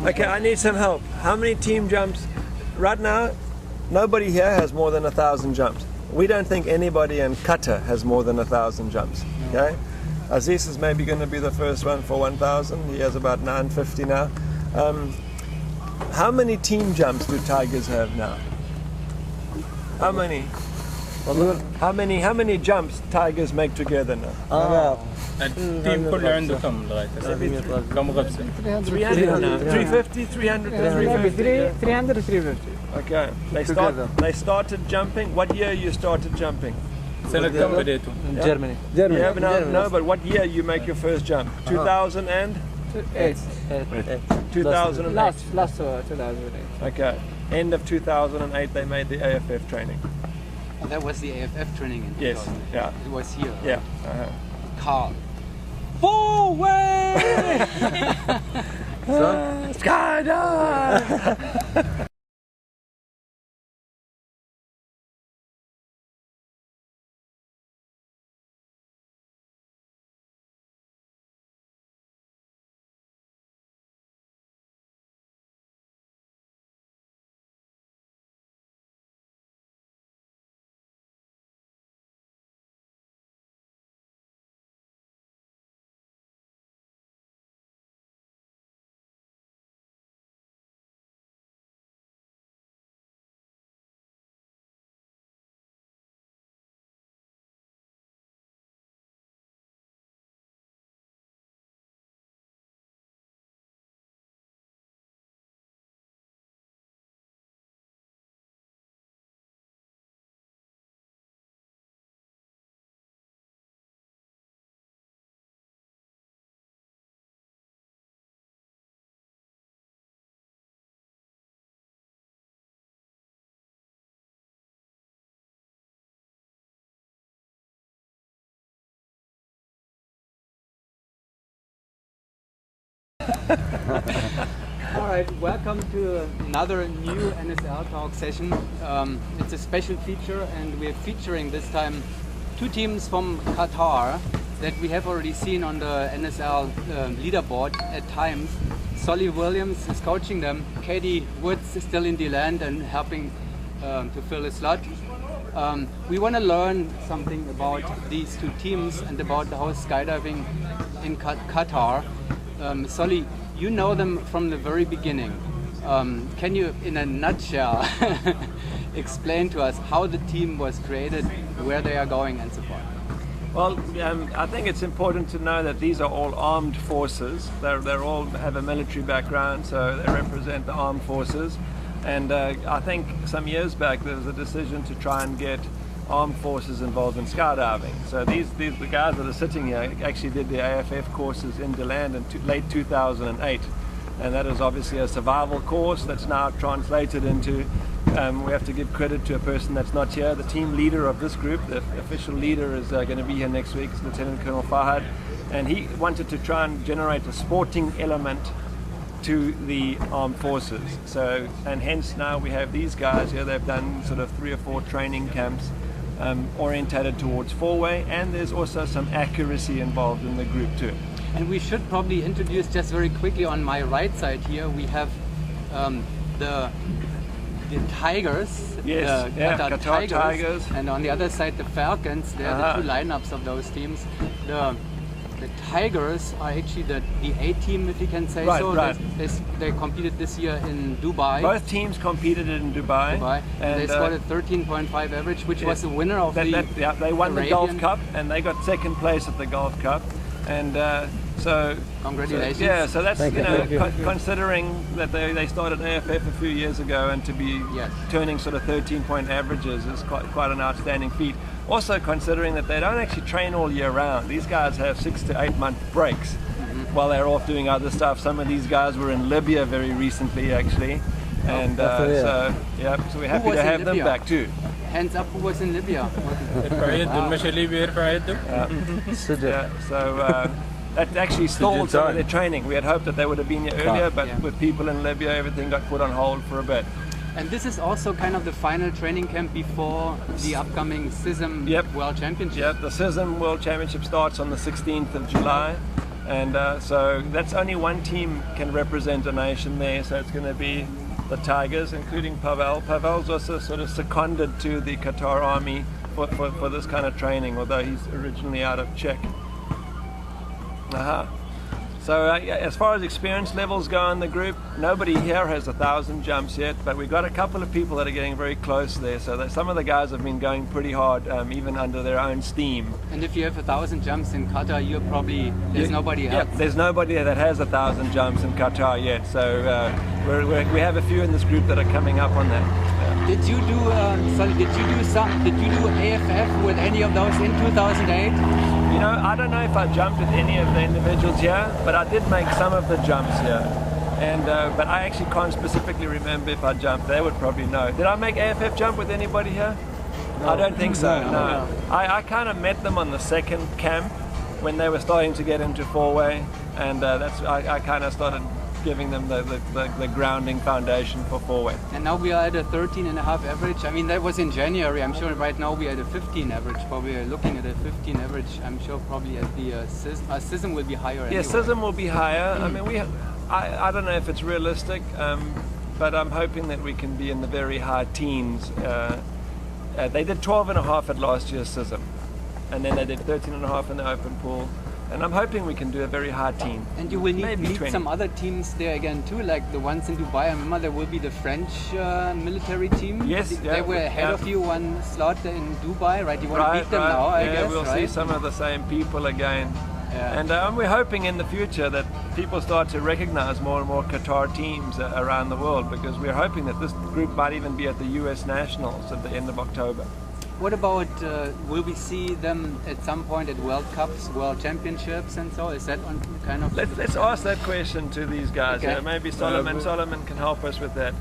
Okay, I need some help. How many team jumps? Right now, nobody here has more than 1,000 jumps. We don't think anybody in Qatar has more than 1,000 jumps. Okay, Aziz is maybe going to be the first one for 1,000. He has about 950 now. How many team jumps do Tigers have now? How many? How many jumps Tigers make together now? التيم كله عنده كم لغاية كم غبسة؟ 300 now. 350, 300, 350. 300 350. Okay. They started jumping. What year you started jumping? سنة كم بديتوا؟ Germany. No, but what year you make your first jump? 2008. 2008. Last 2008. Okay. End of 2008 they made the AFF training. And that was the AFF training in 2008. Yes. Yeah. It was here. Yeah. Carl. Forward! Skydive! All right, welcome to another new NSL Talk session. It's a special feature, and we're featuring this time two teams from Qatar that we have already seen on the NSL leaderboard at times. Solly Williams is coaching them. Katie Woods is still in the land and helping to fill a slot. We want to learn something about these two teams and about the whole skydiving in Qatar. Solly, you know them from the very beginning. Can you, in a nutshell, explain to us how the team was created, where they are going, and so forth? Well, I think it's important to know that these are all armed forces. They're all have a military background, so they represent the armed forces. And I think some years back there was a decision to try and get armed forces involved in skydiving. So the guys that are sitting here actually did the AFF courses in DeLand in late 2008, and that is obviously a survival course that's now translated into we have to give credit to a person that's not here. The team leader of this group, the official leader, is going to be here next week. It's Lieutenant Colonel Fahad, and he wanted to try and generate a sporting element to the armed forces. So, and hence now we have these guys here. They've done sort of 3 or 4 training camps orientated towards four-way, and there's also some accuracy involved in the group too. And we should probably introduce just very quickly on my right side here, we have the Tigers, yes, the Qatar Tigers, and on the other side the Falcons. They're the two lineups of those teams. The Tigers are actually the A team, if you can say so. Right. They competed this year in Dubai. Both teams competed in Dubai. And they scored a 13.5 average, which was the winner of they won the Gulf Cup, and they got second place at the Gulf Cup. And so congratulations. So that's considering that they started AFF a few years ago, and to be turning sort of 13-point averages is quite an outstanding feat. Also considering that they don't actually train all year round. These guys have 6 to 8 month breaks while they're off doing other stuff. Some of these guys were in Libya very recently actually, and so we're happy to have them back too. Hands up, who was in Libya? So that actually stalled some of their training. We had hoped that they would have been here earlier, but with people in Libya, everything got put on hold for a bit. And this is also kind of the final training camp before the upcoming CISM World Championship. Yep, the CISM World Championship starts on the 16th of July. And so that's only one team can represent a nation there, so it's going to be the Tigers, including Pavel. Pavel's also sort of seconded to the Qatar army for this kind of training, although he's originally out of Czech. So as far as experience levels go in the group, nobody here has 1,000 jumps yet, but we've got a couple of people that are getting very close there. So that some of the guys have been going pretty hard, even under their own steam. And if you have 1,000 jumps in Qatar, you're probably, there's nobody else. Yeah, there's nobody that has 1,000 jumps in Qatar yet. So we have a few in this group that are coming up on that. Did you do AFF with any of those in 2008? You know, I don't know if I jumped with any of the individuals here, but I did make some of the jumps here. And but I actually can't specifically remember if I jumped. They would probably know. Did I make AFF jump with anybody here? No. I don't think so. No. I kind of met them on the second camp when they were starting to get into four-way, and I kind of started giving them the grounding foundation for four-way. And now we are at a 13.5 average. I mean, that was in January. I'm sure right now we are at a 15 average. Probably looking at a 15 average. I'm sure probably at the SISM will be higher. Yeah, anyway. SISM will be higher. I mean, I don't know if it's realistic, but I'm hoping that we can be in the very high teens. They did 12.5 at last year's SISM, and then they did 13.5 in the open pool. And I'm hoping we can do a very hard team. And you will need some other teams there again too, like the ones in Dubai. I remember there will be the French military team. Yes, they were ahead of you one slot in Dubai, right? You want to beat them now, I guess, we'll see some of the same people again. Yeah. And we're hoping in the future that people start to recognize more and more Qatar teams around the world, because we're hoping that this group might even be at the US Nationals at the end of October. What about, will we see them at some point at World Cups, World Championships and so? Is that on kind of... Let's ask that question to these guys. Okay. Maybe Solomon can help us with that.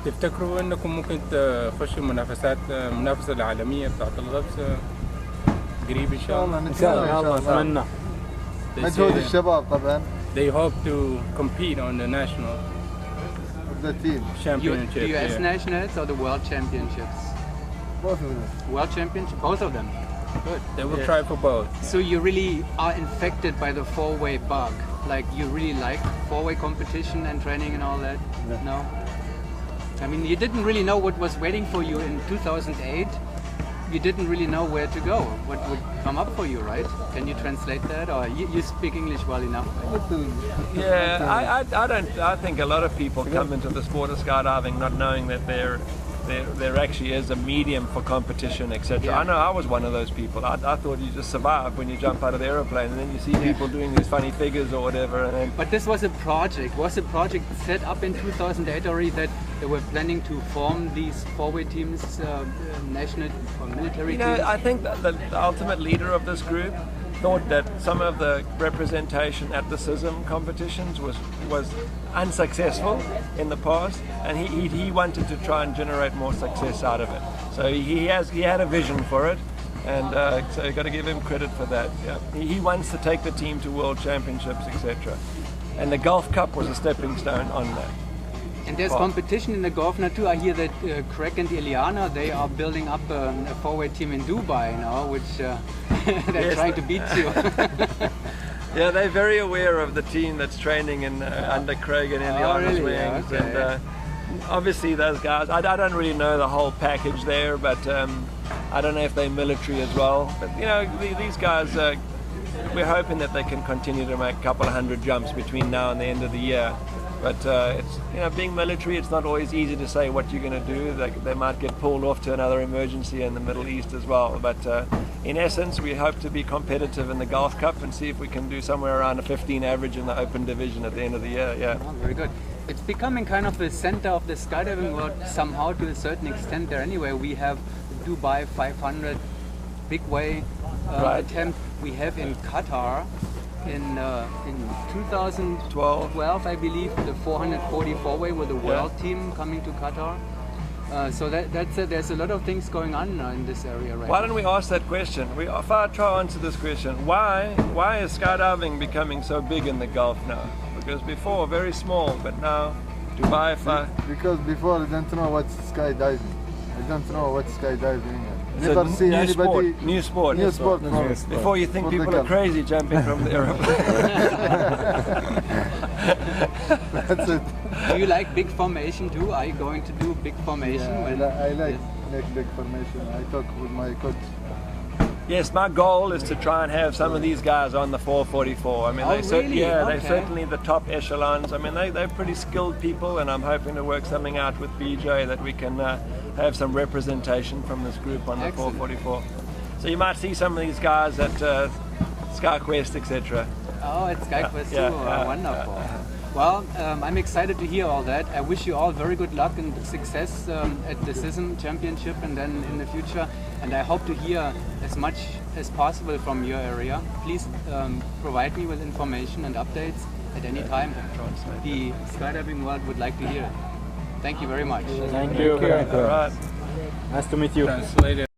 تفتكروا انكم ممكن تخشوا منافسة العالمية بتاعت الغطس قريب ان شاء الله؟ ان شاء الله اتمنى. مجهود الشباب طبعا. They hope to compete on the national the team championship. The US nationals or the world championships? Both of them. World championship, both of them. Good. They will try for both. So you really are infected by the four-way bug. Like you really like four-way competition and training and all that? Yeah. No? I mean, you didn't really know what was waiting for you in 2008. You didn't really know where to go, what would come up for you, right? Can you translate that, or you speak English well enough? Yeah, I think a lot of people come into the sport of skydiving not knowing that there actually is a medium for competition, etc. Yeah. I know I was one of those people. I thought you just survive when you jump out of the aeroplane, and then you see people doing these funny figures or whatever. And then... But this was a project. Was the project set up in 2008 already that they were planning to form these four-way teams, national or military teams? I think that the ultimate leader of this group thought that some of the representation at the SISM competitions was unsuccessful in the past, and he wanted to try and generate more success out of it. So he had a vision for it, and so you got to give him credit for that. Yeah. He wants to take the team to world championships, etc. And the Gulf Cup was a stepping stone on that. And there's competition in the golf now too. I hear that Craig and Ileana, they are building up a four-way team in Dubai now, which they're trying to beat you. Yeah, they're very aware of the team that's training in, under Craig and Ileana's wings. Okay. obviously those guys, I don't really know the whole package there, but I don't know if they're military as well. But you know, these guys, we're hoping that they can continue to make a couple of hundred jumps between now and the end of the year. But it's, you know, being military, it's not always easy to say what you're going to do. They might get pulled off to another emergency in the Middle East as well. But in essence, we hope to be competitive in the Gulf Cup and see if we can do somewhere around a 15 average in the open division at the end of the year. Yeah. Oh, very good. It's becoming kind of the center of the skydiving world somehow, to a certain extent there anyway. We have Dubai 500 big way attempt. We have in Qatar in 2012, I believe, the 444 way with the world team coming to Qatar. So there's a lot of things going on in this area right now. Why don't we ask that question? If I try to answer this question, why is skydiving becoming so big in the Gulf now? Because before very small, but now Dubai. Because before I don't know what's skydiving. I don't know what's skydiving. It's Never see anybody. New sport. Before you think for people are crazy jumping from the aeroplane. That's it. Do you like big formation too? Are you going to do big formation? Yeah, I like big formation. I talk with my coach. Yes, my goal is to try and have some of these guys on the 444. I mean, Oh, really? they're Okay. certainly the top echelons. I mean, they're pretty skilled people, and I'm hoping to work something out with BJ that we can have some representation from this group on the Excellent. 444. So you might see some of these guys at SkyQuest, etc. Oh, it's SkyQuest Yeah, too. Wonderful. Well, I'm excited to hear all that. I wish you all very good luck and success at the SISM Championship and then in the future. And I hope to hear as much as possible from your area. Please provide me with information and updates at any time. The skydiving world would like to hear it. Thank you very much. Thank you. All right. Nice to meet you. Translated.